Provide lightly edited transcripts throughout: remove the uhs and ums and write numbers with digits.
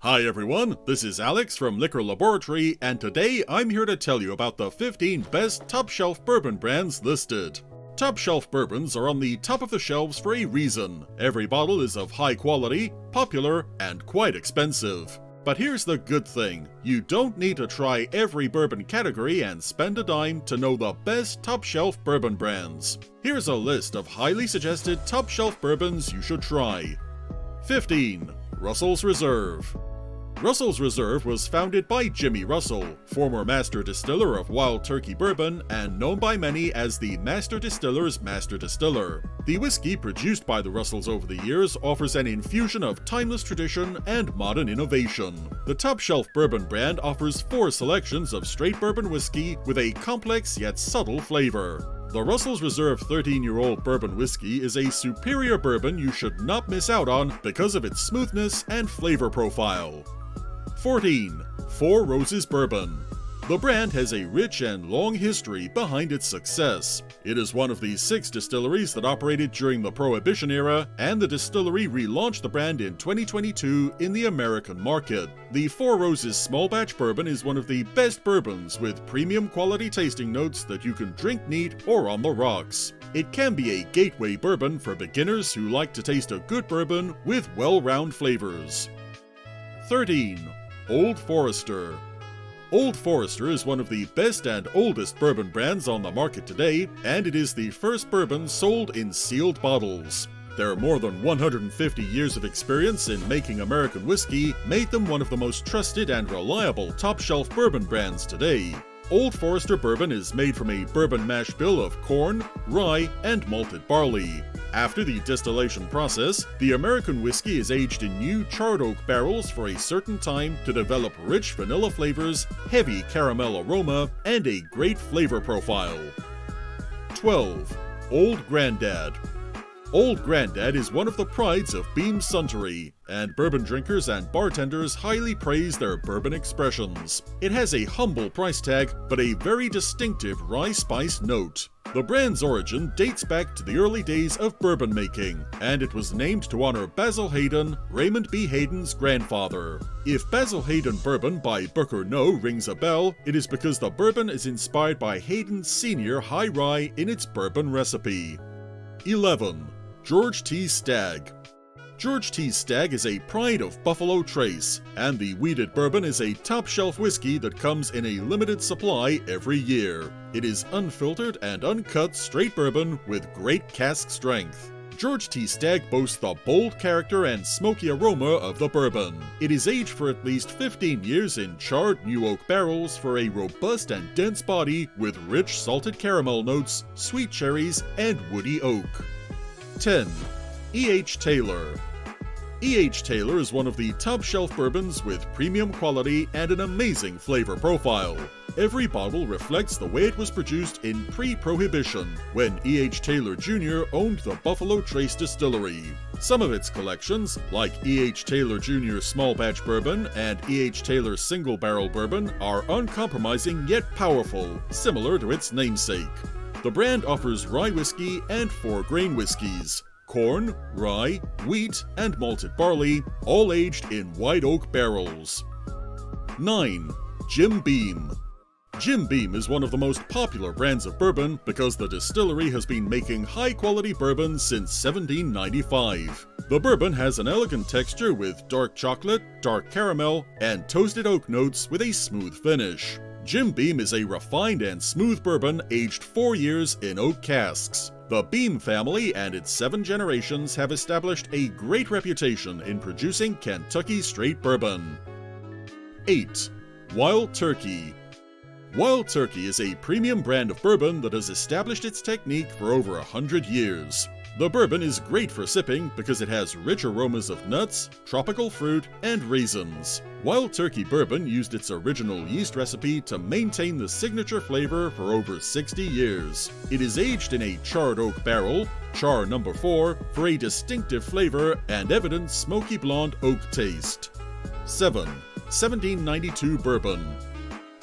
Hi everyone, this is Alex from Liquor Laboratory, and today I'm here to tell you about the 15 best top shelf bourbon brands listed. Top shelf bourbons are on the top of the shelves for a reason. Every bottle is of high quality, popular, and quite expensive. But here's the good thing, you don't need to try every bourbon category and spend a dime to know the best top shelf bourbon brands. Here's a list of highly suggested top shelf bourbons you should try. 15. Russell's Reserve. Russell's Reserve was founded by Jimmy Russell, former master distiller of Wild Turkey Bourbon and known by many as the Master Distiller's Master Distiller. The whiskey produced by the Russells over the years offers an infusion of timeless tradition and modern innovation. The top shelf bourbon brand offers 4 selections of straight bourbon whiskey with a complex yet subtle flavor. The Russell's Reserve 13-year-old bourbon whiskey is a superior bourbon you should not miss out on because of its smoothness and flavor profile. 14. Four Roses Bourbon. The brand has a rich and long history behind its success. It is one of the 6 distilleries that operated during the Prohibition era, and the distillery relaunched the brand in 2022 in the American market. The Four Roses small batch bourbon is one of the best bourbons with premium quality tasting notes that you can drink neat or on the rocks. It can be a gateway bourbon for beginners who like to taste a good bourbon with well-rounded flavors. 13. Old Forester. Old Forester is one of the best and oldest bourbon brands on the market today, and it is the first bourbon sold in sealed bottles. Their more than 150 years of experience in making American whiskey made them one of the most trusted and reliable top-shelf bourbon brands today. Old Forester bourbon is made from a bourbon mash bill of corn, rye, and malted barley. After the distillation process, the American whiskey is aged in new charred oak barrels for a certain time to develop rich vanilla flavors, heavy caramel aroma, and a great flavor profile. 12. Old Grandad. Old Grandad is one of the prides of Beam Suntory, and bourbon drinkers and bartenders highly praise their bourbon expressions. It has a humble price tag, but a very distinctive rye spice note. The brand's origin dates back to the early days of bourbon making, and it was named to honor Basil Hayden, Raymond B. Hayden's grandfather. If Basil Hayden Bourbon by Booker No rings a bell, it is because the bourbon is inspired by Hayden's senior high rye in its bourbon recipe. 11. George T. Stagg. George T. Stagg is a pride of Buffalo Trace, and the wheated bourbon is a top-shelf whiskey that comes in a limited supply every year. It is unfiltered and uncut straight bourbon with great cask strength. George T. Stagg boasts the bold character and smoky aroma of the bourbon. It is aged for at least 15 years in charred new oak barrels for a robust and dense body with rich salted caramel notes, sweet cherries, and woody oak. 10. E.H. Taylor. E.H. Taylor is one of the top shelf bourbons with premium quality and an amazing flavor profile. Every bottle reflects the way it was produced in pre-Prohibition, when E.H. Taylor Jr. owned the Buffalo Trace Distillery. Some of its collections, like E.H. Taylor Jr. Small Batch Bourbon and E.H. Taylor Single Barrel Bourbon, are uncompromising yet powerful, similar to its namesake. The brand offers rye whiskey and 4-grain whiskeys. Corn, rye, wheat, and malted barley, all aged in white oak barrels. 9. Jim Beam. Jim Beam is one of the most popular brands of bourbon because the distillery has been making high-quality bourbon since 1795. The bourbon has an elegant texture with dark chocolate, dark caramel, and toasted oak notes with a smooth finish. Jim Beam is a refined and smooth bourbon aged 4 years in oak casks. The Beam family and its 7 generations have established a great reputation in producing Kentucky straight bourbon. 8. Wild Turkey. Wild Turkey is a premium brand of bourbon that has established its technique for over 100 years. The bourbon is great for sipping because it has rich aromas of nuts, tropical fruit, and raisins. Wild Turkey Bourbon used its original yeast recipe to maintain the signature flavor for over 60 years. It is aged in a charred oak barrel, char number 4, for a distinctive flavor and evident smoky blonde oak taste. 7. 1792 Bourbon.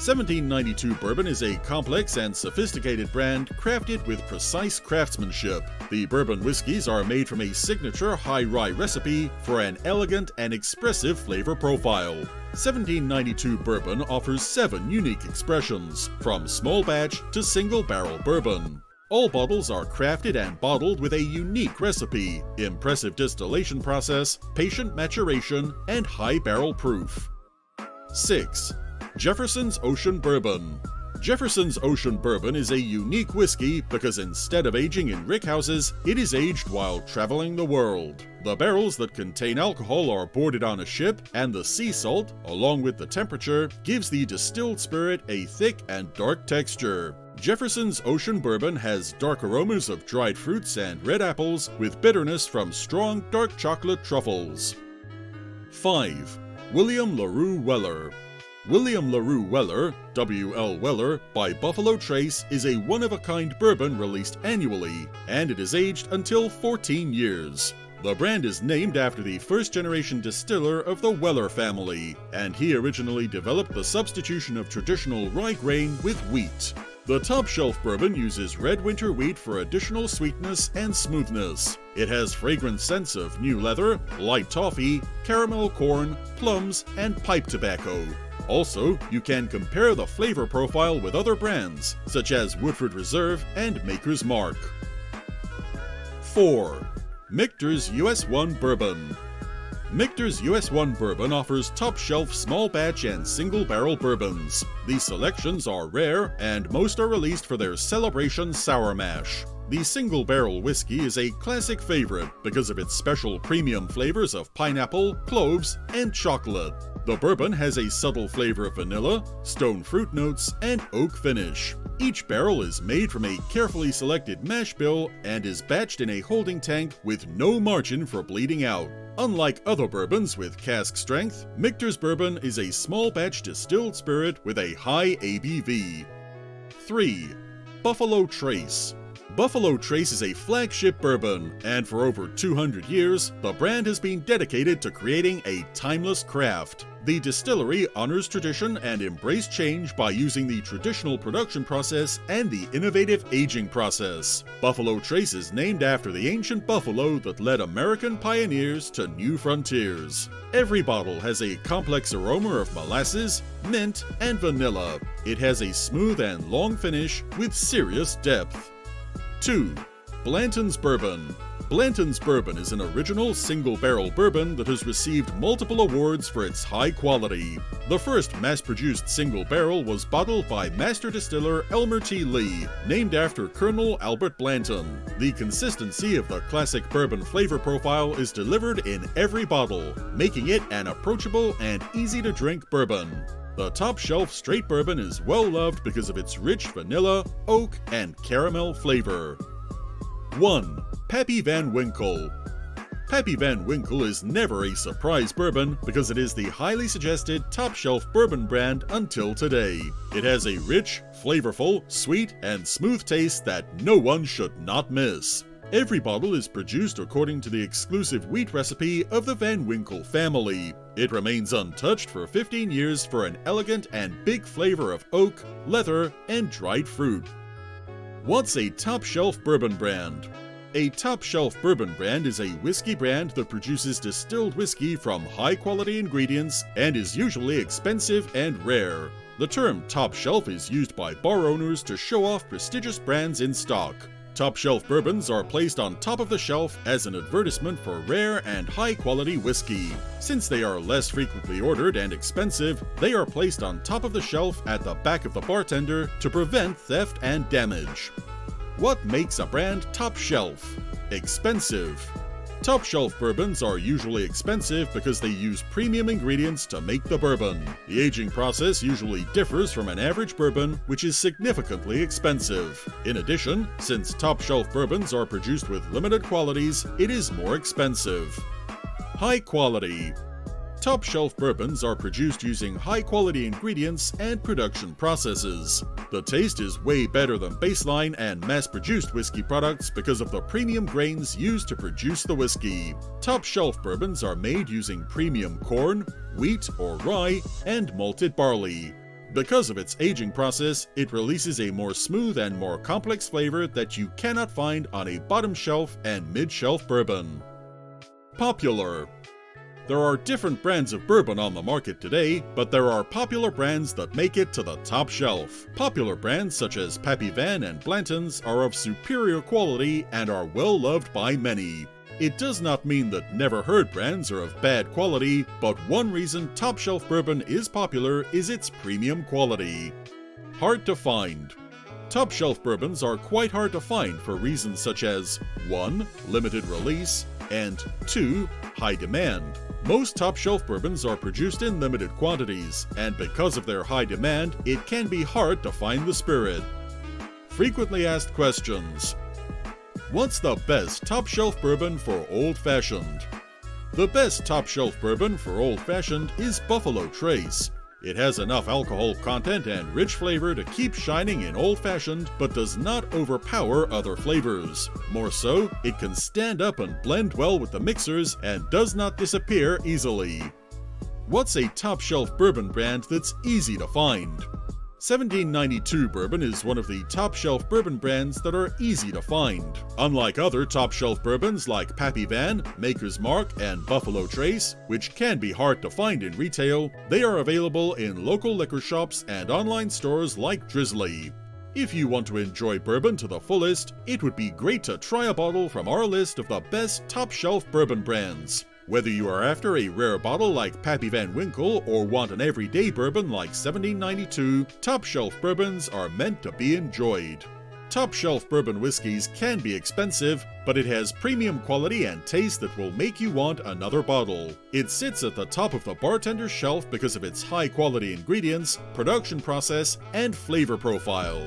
1792 Bourbon is a complex and sophisticated brand crafted with precise craftsmanship. The bourbon whiskeys are made from a signature high rye recipe for an elegant and expressive flavor profile. 1792 Bourbon offers 7 unique expressions, from small batch to single barrel bourbon. All bottles are crafted and bottled with a unique recipe, impressive distillation process, patient maturation, and high barrel proof. 6. Jefferson's Ocean Bourbon. Jefferson's Ocean Bourbon is a unique whiskey because instead of aging in rickhouses, it is aged while traveling the world. The barrels that contain alcohol are boarded on a ship, and the sea salt, along with the temperature, gives the distilled spirit a thick and dark texture. Jefferson's Ocean Bourbon has dark aromas of dried fruits and red apples with bitterness from strong dark chocolate truffles. 5. William Larue Weller. William Larue Weller, W.L. Weller, by Buffalo Trace is a one-of-a-kind bourbon released annually, and it is aged until 14 years. The brand is named after the first-generation distiller of the Weller family, and he originally developed the substitution of traditional rye grain with wheat. The top-shelf bourbon uses red winter wheat for additional sweetness and smoothness. It has fragrant scents of new leather, light toffee, caramel corn, plums, and pipe tobacco. Also, you can compare the flavor profile with other brands, such as Woodford Reserve and Maker's Mark. 4. Michter's US1 Bourbon. Michter's US1 Bourbon offers top-shelf small batch and single-barrel bourbons. These selections are rare, and most are released for their Celebration Sour Mash. The single-barrel whiskey is a classic favorite because of its special premium flavors of pineapple, cloves, and chocolate. The bourbon has a subtle flavor of vanilla, stone fruit notes, and oak finish. Each barrel is made from a carefully selected mash bill and is batched in a holding tank with no margin for bleeding out. Unlike other bourbons with cask strength, Michter's Bourbon is a small batch distilled spirit with a high ABV. 3. Buffalo Trace. Buffalo Trace is a flagship bourbon, and for over 200 years, the brand has been dedicated to creating a timeless craft. The distillery honors tradition and embraced change by using the traditional production process and the innovative aging process. Buffalo Trace is named after the ancient buffalo that led American pioneers to new frontiers. Every bottle has a complex aroma of molasses, mint, and vanilla. It has a smooth and long finish with serious depth. 2. Blanton's Bourbon. Blanton's Bourbon is an original single-barrel bourbon that has received multiple awards for its high quality. The first mass-produced single barrel was bottled by master distiller Elmer T. Lee, named after Colonel Albert Blanton. The consistency of the classic bourbon flavor profile is delivered in every bottle, making it an approachable and easy-to-drink bourbon. The top-shelf straight bourbon is well-loved because of its rich vanilla, oak, and caramel flavor. 1. Pappy Van Winkle. Pappy Van Winkle is never a surprise bourbon because it is the highly suggested top-shelf bourbon brand until today. It has a rich, flavorful, sweet, and smooth taste that no one should not miss. Every bottle is produced according to the exclusive wheat recipe of the Van Winkle family. It remains untouched for 15 years for an elegant and big flavor of oak, leather, and dried fruit. What's a top-shelf bourbon brand? A top-shelf bourbon brand is a whiskey brand that produces distilled whiskey from high-quality ingredients and is usually expensive and rare. The term top-shelf is used by bar owners to show off prestigious brands in stock. Top-shelf bourbons are placed on top of the shelf as an advertisement for rare and high-quality whiskey. Since they are less frequently ordered and expensive, they are placed on top of the shelf at the back of the bartender to prevent theft and damage. What makes a brand top shelf? Expensive. Top shelf bourbons are usually expensive because they use premium ingredients to make the bourbon. The aging process usually differs from an average bourbon, which is significantly expensive. In addition, since top shelf bourbons are produced with limited qualities, it is more expensive. High quality. Top-shelf bourbons are produced using high-quality ingredients and production processes. The taste is way better than baseline and mass-produced whiskey products because of the premium grains used to produce the whiskey. Top-shelf bourbons are made using premium corn, wheat or rye, and malted barley. Because of its aging process, it releases a more smooth and more complex flavor that you cannot find on a bottom shelf and mid-shelf bourbon. Popular. There are different brands of bourbon on the market today, but there are popular brands that make it to the top shelf. Popular brands such as Pappy Van and Blanton's are of superior quality and are well loved by many. It does not mean that never-heard brands are of bad quality, but one reason top shelf bourbon is popular is its premium quality. Hard to find. Top shelf bourbons are quite hard to find for reasons such as 1. Limited release, and 2. High demand. Most top shelf bourbons are produced in limited quantities, and because of their high demand, it can be hard to find the spirit. Frequently asked questions. What's the best top shelf bourbon for old-fashioned? The best top shelf bourbon for old-fashioned is Buffalo Trace. It has enough alcohol content and rich flavor to keep shining in old-fashioned, but does not overpower other flavors. More so, it can stand up and blend well with the mixers and does not disappear easily. What's a top shelf bourbon brand that's easy to find? 1792 Bourbon is one of the top shelf bourbon brands that are easy to find. Unlike other top shelf bourbons like Pappy Van, Maker's Mark, and Buffalo Trace, which can be hard to find in retail, they are available in local liquor shops and online stores like Drizzly. If you want to enjoy bourbon to the fullest, it would be great to try a bottle from our list of the best top shelf bourbon brands. Whether you are after a rare bottle like Pappy Van Winkle or want an everyday bourbon like 1792, top shelf bourbons are meant to be enjoyed. Top shelf bourbon whiskeys can be expensive, but it has premium quality and taste that will make you want another bottle. It sits at the top of the bartender's shelf because of its high quality ingredients, production process, and flavor profile.